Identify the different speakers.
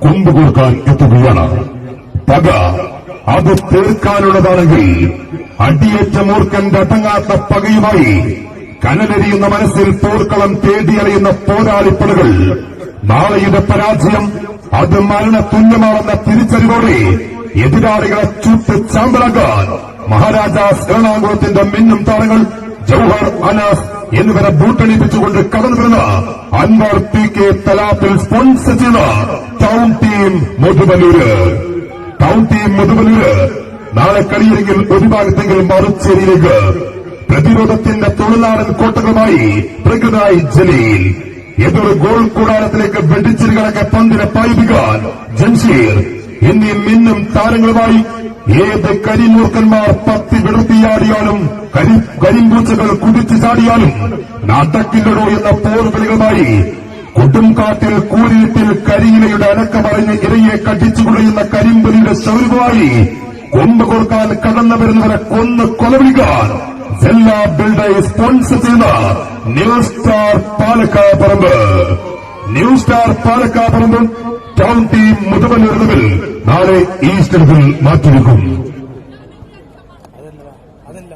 Speaker 1: കൊമ്പുകോർക്കാൻ എത്തുകയാണ്. പക അത് തീർക്കാനുള്ളതാണെങ്കിൽ അടിയേറ്റ മൂർഖന്റെ അടങ്ങാത്ത പകയുമായി കനലെരിയുന്ന മനസ്സിൽ പോർക്കളം തേടിയറിയുന്ന പോരാളിപ്പടകൾ നാളെയുടെ പരാജയം അത് മരണതുല്യമാണെന്ന തിരിച്ചറിവോടെ എതിരാളികളെ ചുട്ട് ചാമ്പലാക്കാൻ മഹാരാജാസ് എറണാകുളത്തിന്റെ മിന്നും താരങ്ങൾ ജൌഹർ, അനാസ് എന്നിവരെ ബൂട്ടണിപ്പിച്ചുകൊണ്ട് കടന്നു വരുന്ന അൻവർ PK തലാത്തിൽ സ്പോൺസർ ചെയ്യുന്ന ടൗൺ ടീം മുതുവല്ലൂര് നാളെ കളിയില്ലെങ്കിൽ ഒരു ഭാഗത്തെങ്കിലും മറുചേരിയിലേക്ക് പ്രതിരോധത്തിന്റെ തൊഴിലാളൻ കോട്ടകളുമായി പ്രകൃതായി ജലീൽ ഏതൊരു ഗോൾ കൂടാരത്തിലേക്ക് വെടിച്ചിരികളൊക്കെ പന്തിനെ പായിപ്പിക്കാൻ ജംഷീർ എന്നീ മിന്നും താരങ്ങളുമായി ഏത് കരിമൂർഖന്മാർ പത്തി വിടർത്തിയാടിയാലും കരിമ്പൂച്ചകൾ കുതിച്ചു ചാടിയാലും നാട്ടക്കില്ലടോ എന്ന പോർവിളികളുമായി കൊടുംകാട്ടിൽ കൂരിയത്തിൽ കരിയിലയുടെ അനക്കമറിഞ്ഞ് ഇരയെ കടിച്ചുകുടയുന്ന കരിമ്പലിയുടെ ശൗര്യമായി കൊമ്പ് കോർക്കാൻ കടന്നു വരുന്നവരെ കൊന്ന് കൊലവിളിക്കാൻ ജില്ലാ ബിൽഡേഴ്സ് സ്പോൺസർ ചെയ്യുന്ന new star Palakkapparamba town team Muthuvallur തമ്മിൽ നാളെ ഈസ്റ്ററിൽ മാറ്റിവെക്കും.
Speaker 2: അതല്ല